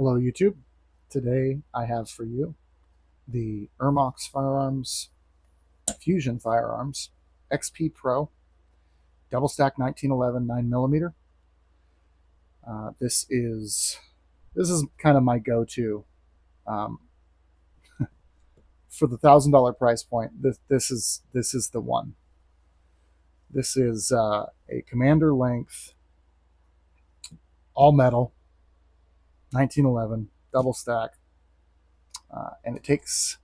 Hello YouTube. Today I have for you the Ermox Firearms Fusion Firearms XP Pro Double Stack 1911 9mm. This is kind of my go-to um, for the $1,000 price point. This is the one. This is a commander length all metal 1911 double stack, and it takes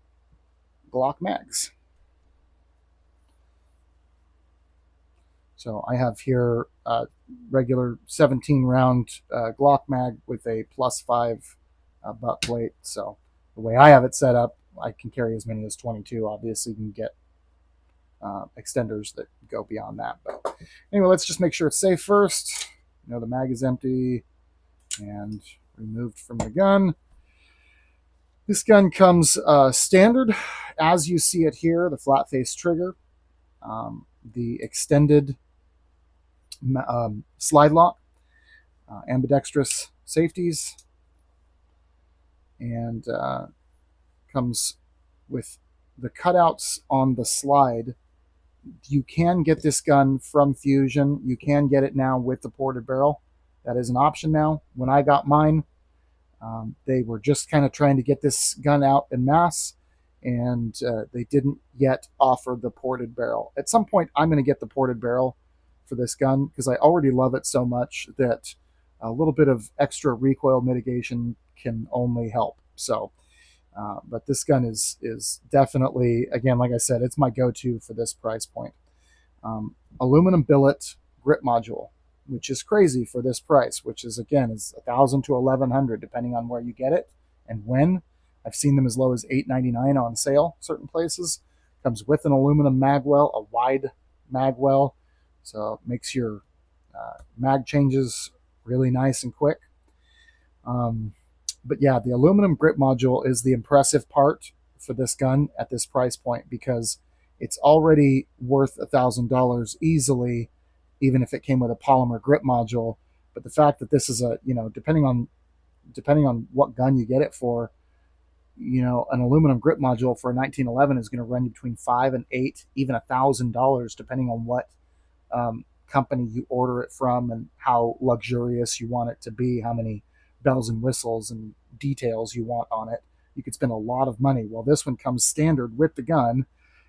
Glock mags. So I have here a regular 17 round Glock mag with a +5 butt plate. So the way I have it set up, I can carry as many as 22. Obviously, you can get extenders that go beyond that. But anyway, let's just make sure it's safe first. The mag is empty and removed from the gun. This gun comes standard as you see it here, the flat face trigger, the extended slide lock, ambidextrous safeties, and comes with the cutouts on the slide. You can get this gun from Fusion. You can get it now with the ported barrel. That is an option now. When I got mine, they were just kind of trying to get this gun out en masse, and they didn't yet offer the ported barrel. At some point, I'm going to get the ported barrel for this gun because I already love it so much that a little bit of extra recoil mitigation can only help. So, but this gun is definitely, again, like I said, it's my go-to for this price point. Aluminum billet grip module, which is crazy for this price, which is, again, is $1,000 to $1,100 depending on where you get it and when. I've seen them as low as $8.99 on sale certain places. Comes with an aluminum magwell, a wide magwell, so it makes your mag changes really nice and quick. But yeah, the aluminum grip module is the impressive part for this gun at this price point because it's already worth $1,000 easily, even if it came with a polymer grip module. But the fact that this is a, depending on what gun you get it for, an aluminum grip module for a 1911 is going to run you between $5 and $8, even $1,000, depending on what company you order it from and how luxurious you want it to be, how many bells and whistles and details you want on it. You could spend a lot of money. Well, this one comes standard with the gun,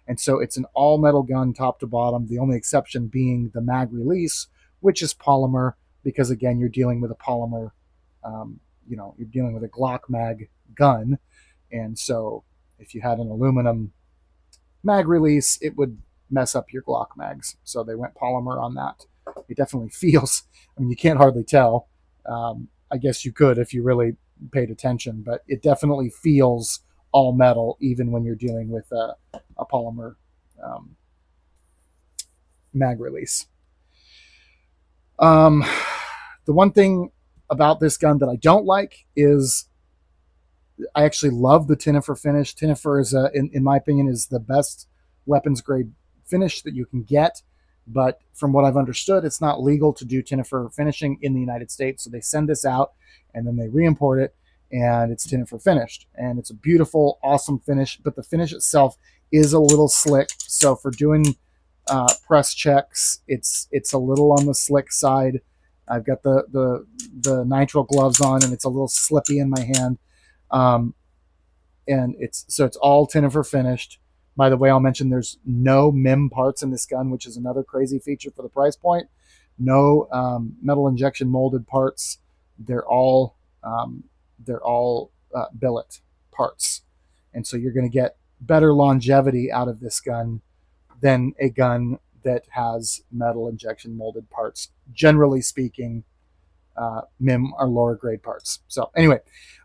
and so it's an all metal gun top to bottom, the only exception being the mag release, which is polymer, because again, you're dealing with a polymer, you're dealing with a Glock mag gun. And so if you had an aluminum mag release, it would mess up your Glock mags. So they went polymer on that. It definitely feels, you can't hardly tell. I guess you could if you really paid attention, but it definitely feels all metal, even when you're dealing with a polymer mag release. The one thing about this gun that I don't like is I actually love the Tinifer finish. Tinifer is, in my opinion, is the best weapons grade finish that you can get. But from what I've understood, it's not legal to do Tinifer finishing in the United States. So they send this out and then they re-import it, and it's Tinifer finished. And it's a beautiful, awesome finish, but the finish itself is a little slick. So for doing press checks, it's a little on the slick side. I've got the nitrile gloves on, and it's a little slippy in my hand. And it's all Tinifer finished. By the way, I'll mention there's no MIM parts in this gun, which is another crazy feature for the price point. No metal injection molded parts. They're all billet parts, and so you're going to get better longevity out of this gun than a gun that has metal injection molded parts. Generally speaking, MIM are lower grade parts. So anyway,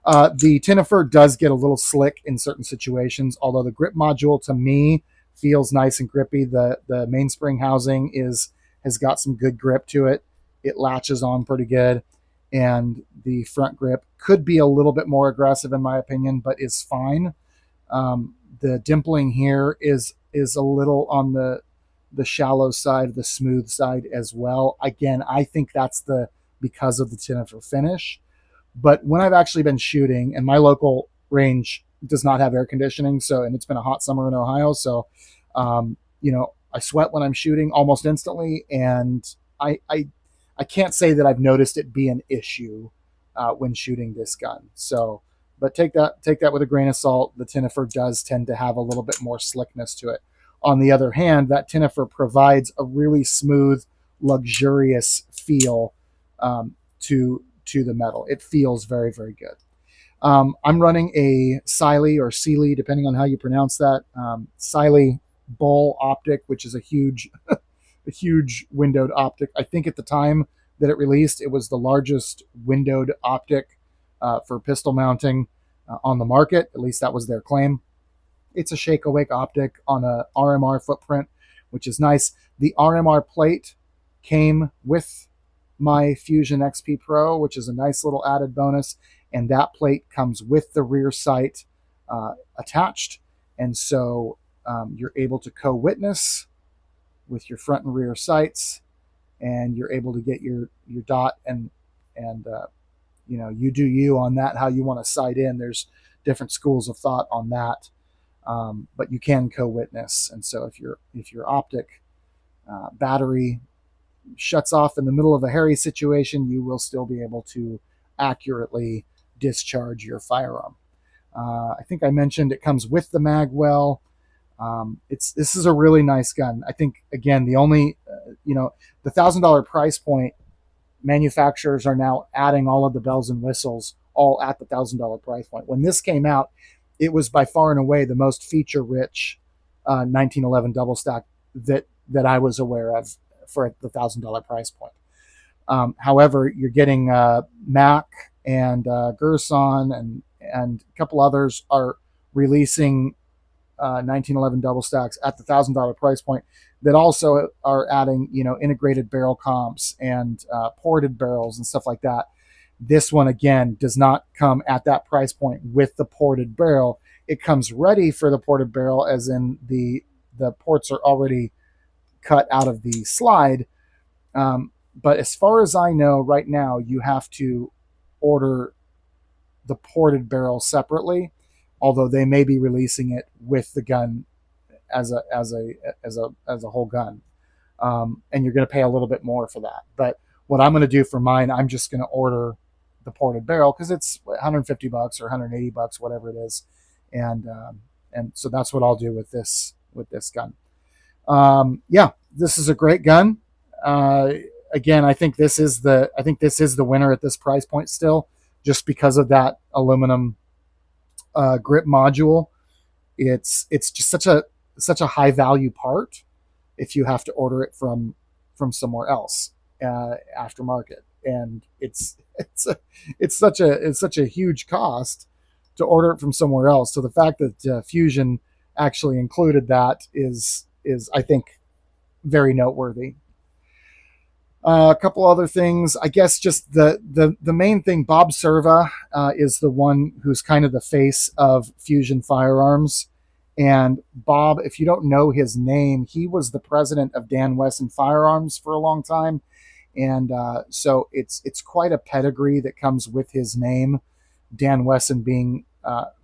the Tinifer does get a little slick in certain situations, although the grip module to me feels nice and grippy. The mainspring housing has got some good grip to it. It latches on pretty good, and the front grip could be a little bit more aggressive in my opinion, but is fine. The dimpling here is a little on the shallow side, the smooth side as well. Again, I think that's because of the Tinifer finish. But when I've actually been shooting, and my local range does not have air conditioning, so, and it's been a hot summer in Ohio, so I sweat when I'm shooting almost instantly, and I I, I can't say that I've noticed it be an issue when shooting this gun. So, but take that with a grain of salt. The Tinifer does tend to have a little bit more slickness to it. On the other hand, that Tinifer provides a really smooth, luxurious feel to the metal. It feels very, very good. I'm running a Siley or Sealy, depending on how you pronounce that. Siley Bull optic, which is a huge windowed optic. I think at the time that it released, it was the largest windowed optic for pistol mounting on the market. At least that was their claim. It's a shake awake optic on a RMR footprint, which is nice. The RMR plate came with my Fusion XP Pro, which is a nice little added bonus. And that plate comes with the rear sight attached. And so you're able to co-witness with your front and rear sights, and you're able to get your dot and you do you on that, how you want to sight in. There's different schools of thought on that, but you can co-witness. And so if your optic battery shuts off in the middle of a hairy situation, you will still be able to accurately discharge your firearm. I think I mentioned it comes with the mag well. This is a really nice gun. I think again the only the $1,000 price point, manufacturers are now adding all of the bells and whistles all at the $1,000 price point. When this came out, it was by far and away the most feature rich 1911 double stack that I was aware of for the $1,000 price point. However, you're getting Mac and Gerson and a couple others are releasing 1911 double stacks at the $1,000 price point that also are adding integrated barrel comps and ported barrels and stuff like that. This one again does not come at that price point with the ported barrel. It comes ready for the ported barrel, as in the ports are already cut out of the slide. But as far as I know, right now you have to order the ported barrel separately, although they may be releasing it with the gun as a whole gun, and you're going to pay a little bit more for that. But what I'm going to do for mine, I'm just going to order the ported barrel because it's $150 or $180, whatever it is, and so that's what I'll do with this gun. Yeah, this is a great gun. Again, I think this is the winner at this price point still, just because of that aluminum grip module. It's just such a high value part if you have to order it from somewhere else aftermarket, and it's such a huge cost to order it from somewhere else. So the fact that Fusion actually included that is I think very noteworthy. A couple other things, I guess. Just the main thing. Bob Serva is the one who's kind of the face of Fusion Firearms. And Bob, if you don't know his name, he was the president of Dan Wesson Firearms for a long time, and so it's quite a pedigree that comes with his name. Dan Wesson being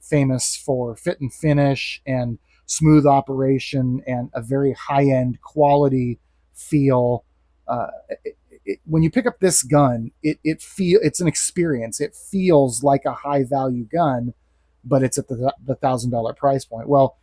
famous for fit and finish and smooth operation and a very high end quality feel. When you pick up this gun, it's an experience. It feels like a high value gun, but it's at the $1,000 price point. Well,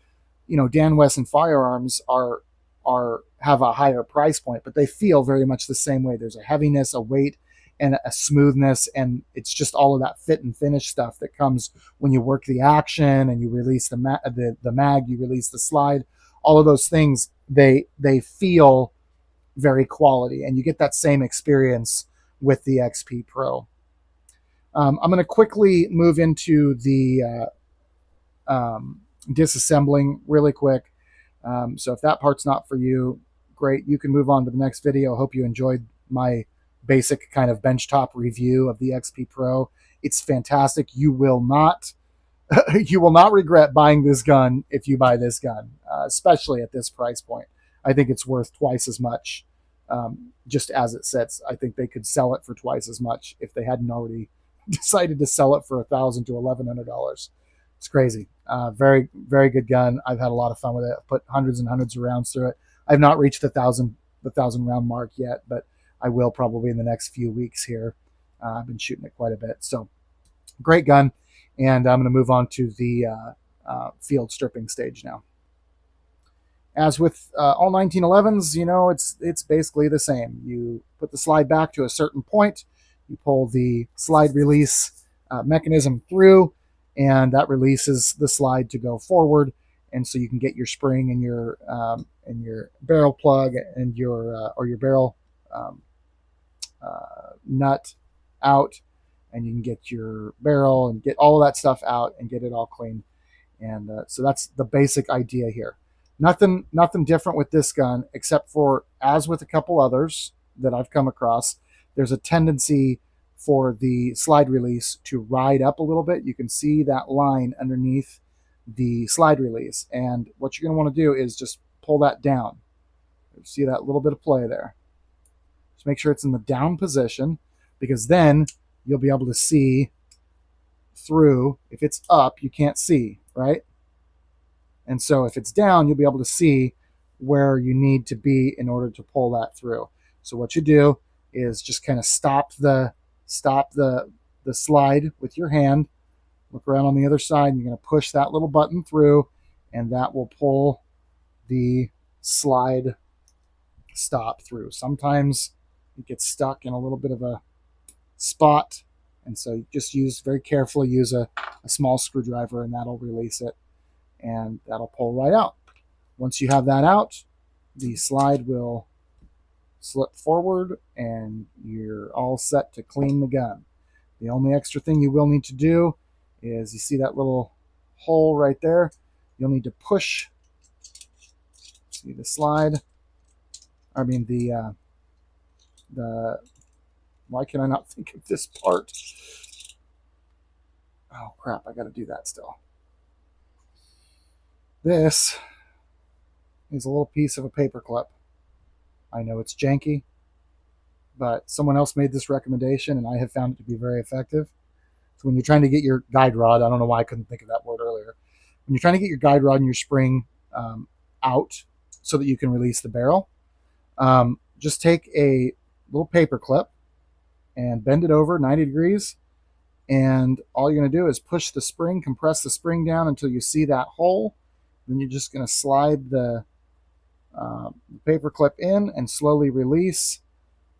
Dan Wesson Firearms have a higher price point, but they feel very much the same way. There's a heaviness, a weight, and a smoothness, and it's just all of that fit and finish stuff that comes when you work the action and you release the mag, you release the slide. All of those things, they feel very quality, and you get that same experience with the XP Pro. I'm going to quickly move into the disassembling really quick. So if that part's not for you, great. You can move on to the next video. Hope you enjoyed my basic kind of benchtop review of the XP Pro. It's fantastic. You will not regret buying this gun if you buy this gun, especially at this price point. I think it's worth twice as much, just as it sits. I think they could sell it for twice as much if they hadn't already decided to sell it for $1,000 to $1,100. It's crazy. Very, very good gun. I've had a lot of fun with it. I've put hundreds and hundreds of rounds through it. I've not reached the thousand round mark yet, but I will probably in the next few weeks here. I've been shooting it quite a bit. So great gun. And I'm going to move on to the field stripping stage now. As with all 1911s, it's basically the same. You put the slide back to a certain point, you pull the slide release mechanism through, and that releases the slide to go forward, and so you can get your spring and your barrel plug and your barrel nut out, and you can get your barrel and get all of that stuff out and get it all clean. And so that's the basic idea here. Nothing different with this gun, except for, as with a couple others that I've come across, there's a tendency for the slide release to ride up a little bit. You can see that line underneath the slide release. And what you're going to want to do is just pull that down. See that little bit of play there. Just make sure it's in the down position, because then you'll be able to see through. If it's up, you can't see, right? And so if it's down, you'll be able to see where you need to be in order to pull that through. So what you do is just kind of stop the slide with your hand. Look around on the other side, and you're going to push that little button through, and that will pull the slide stop through. Sometimes it gets stuck in a little bit of a spot, and so you just very carefully use a small screwdriver, and that'll release it, and that'll pull right out. Once you have that out, the slide will slip forward, and you're all set to clean the gun. The only extra thing you will need to do is, you see that little hole right there? You'll need to push, see the slide, why can I not think of this part? Oh crap, I gotta do that still. This is a little piece of a paper clip. I know it's janky, but someone else made this recommendation, and I have found it to be very effective. So when you're trying to get your guide rod, I don't know why I couldn't think of that word earlier. When you're trying to get your guide rod and your spring out so that you can release the barrel, just take a little paper clip and bend it over 90 degrees. And all you're going to do is push the spring, compress the spring down until you see that hole. Then you're just going to slide the paper clip in and slowly release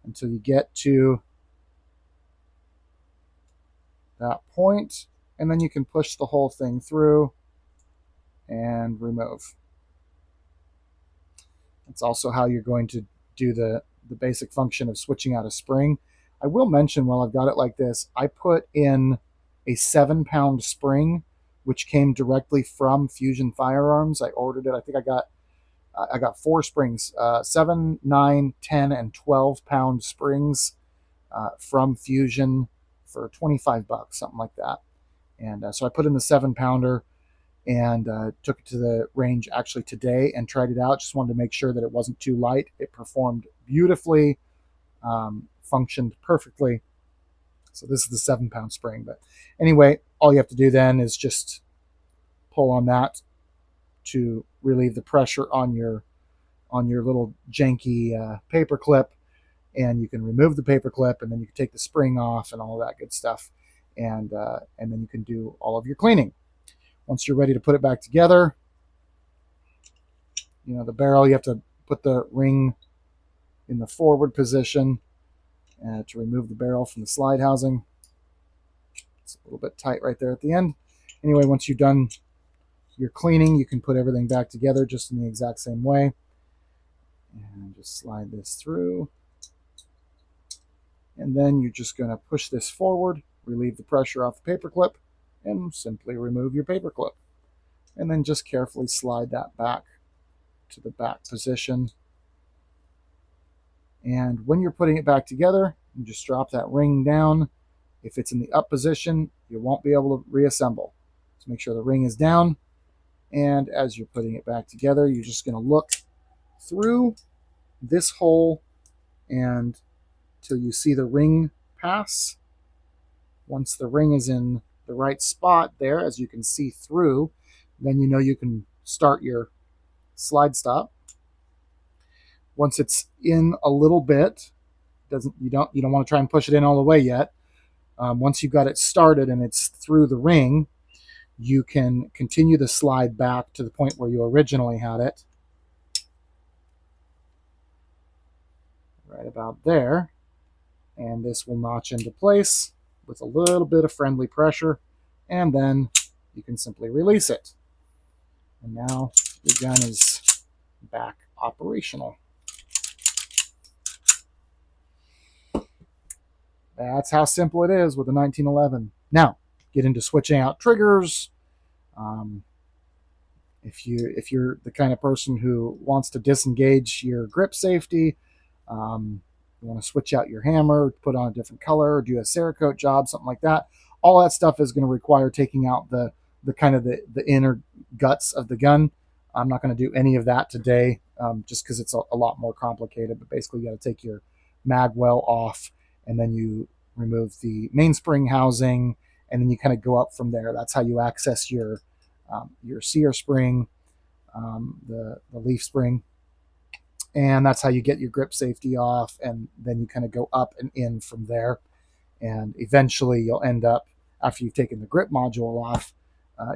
until you get to that point, and then you can push the whole thing through and remove. That's also how you're going to do the basic function of switching out a spring. I will mention, while I've got it like this, I put in a 7-pound spring, which came directly from Fusion Firearms. I ordered it. I think I got 4 springs, 7, 9, 10, and 12-pound springs from Fusion for $25, something like that. And so I put in the 7-pounder and took it to the range actually today and tried it out. Just wanted to make sure that it wasn't too light. It performed beautifully, functioned perfectly. So this is the 7-pound spring. But anyway, all you have to do then is just pull on that to relieve the pressure on your little janky paper clip, and you can remove the paper clip, and then you can take the spring off and all that good stuff, and then you can do all of your cleaning. Once you're ready to put it back together, the barrel, you have to put the ring in the forward position to remove the barrel from the slide housing. It's a little bit tight right there at the end. Anyway, once you've done your cleaning, you can put everything back together just in the exact same way. And just slide this through. And then you're just going to push this forward, relieve the pressure off the paper clip, and simply remove your paper clip. And then just carefully slide that back to the back position. And when you're putting it back together, you just drop that ring down. If it's in the up position, you won't be able to reassemble. So make sure the ring is down. And as you're putting it back together, you're just going to look through this hole and till you see the ring pass. Once the ring is in the right spot there, as you can see through, then you know you can start your slide stop. Once it's in a little bit, you don't want to try and push it in all the way yet. Once you've got it started and it's through the ring, you can continue the slide back to the point where you originally had it. Right about there. And this will notch into place with a little bit of friendly pressure, and then you can simply release it. And now the gun is back operational. That's how simple it is with the 1911. Now, get into switching out triggers. If you're the kind of person who wants to disengage your grip safety, you want to switch out your hammer, put on a different color, do a Cerakote job, something like that. All that stuff is going to require taking out the kind of the inner guts of the gun. I'm not going to do any of that today, just because it's a lot more complicated. But basically, you got to take your mag well off, and then you remove the mainspring housing, and then you kind of go up from there. That's how you access your sear spring, the leaf spring, and that's how you get your grip safety off, and then you kind of go up and in from there. And eventually you'll end up, after you've taken the grip module off,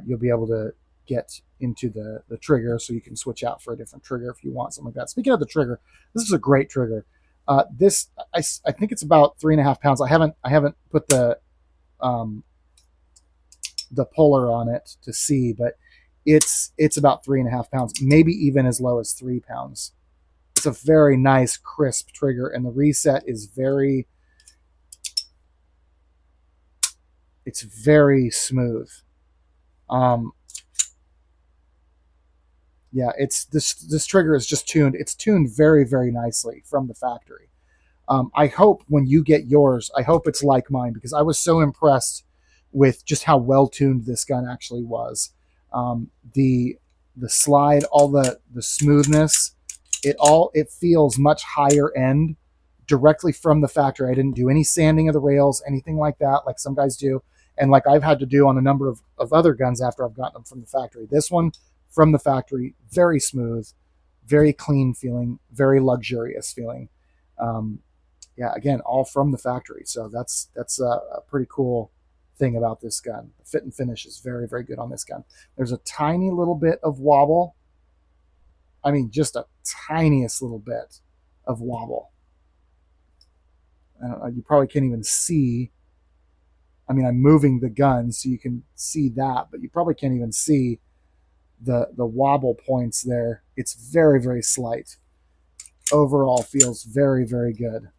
you'll be able to get into the trigger, so you can switch out for a different trigger if you want, something like that. Speaking of the trigger, this is a great trigger. This I think it's about 3.5 pounds. I haven't put the puller on it to see, but it's about 3.5 pounds, maybe even as low as 3 pounds. It's a very nice, crisp trigger, and the reset is it's very smooth. Yeah, it's this trigger is just tuned. It's tuned very, very nicely from the factory. I hope when you get yours, I hope it's like mine, because I was so impressed with just how well tuned this gun actually was. The slide, all the smoothness, it feels much higher end directly from the factory. I didn't do any sanding of the rails, anything like that, like some guys do, and like I've had to do on a number of other guns after I've gotten them from the factory. This one from the factory, very smooth, very clean feeling, very luxurious feeling. Yeah, again, all from the factory. So that's a pretty cool thing about this gun. The fit and finish is very, very good on this gun. There's a tiny little bit of wobble. I mean, just a tiniest little bit of wobble. I don't know, you probably can't even see. I mean, I'm moving the gun so you can see that, but you probably can't even see the wobble points there. It's very, very slight. Overall, feels very, very good.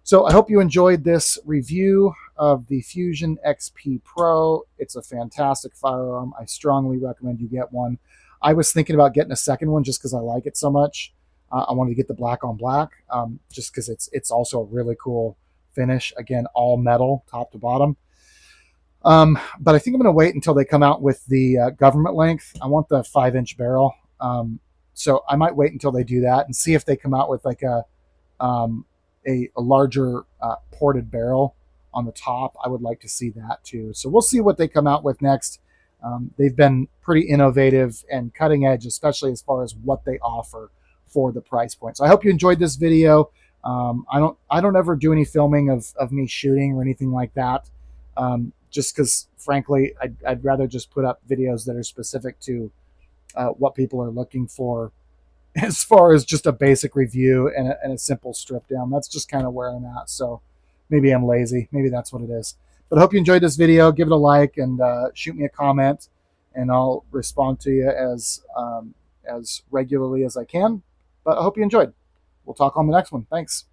So I hope you enjoyed this review of the Fusion XP Pro. It's a fantastic firearm. I strongly recommend you get one. I was thinking about getting a second one just because I like it so much. I wanted to get the black on black, just because it's also a really cool finish. Again, all metal, top to bottom. But I think I'm going to wait until they come out with the government length. I want the 5-inch barrel. So I might wait until they do that and see if they come out with like a larger ported barrel on the top. I would like to see that too. So we'll see what they come out with next. They've been pretty innovative and cutting edge, especially as far as what they offer for the price point. So I hope you enjoyed this video. I don't ever do any filming of me shooting or anything like that. Just because, frankly, I'd rather just put up videos that are specific to what people are looking for, as far as just a basic review and a simple strip down. That's just kind of where I'm at. So maybe I'm lazy. Maybe that's what it is. But I hope you enjoyed this video. Give it a like and shoot me a comment, and I'll respond to you as regularly as I can. But I hope you enjoyed. We'll talk on the next one. Thanks.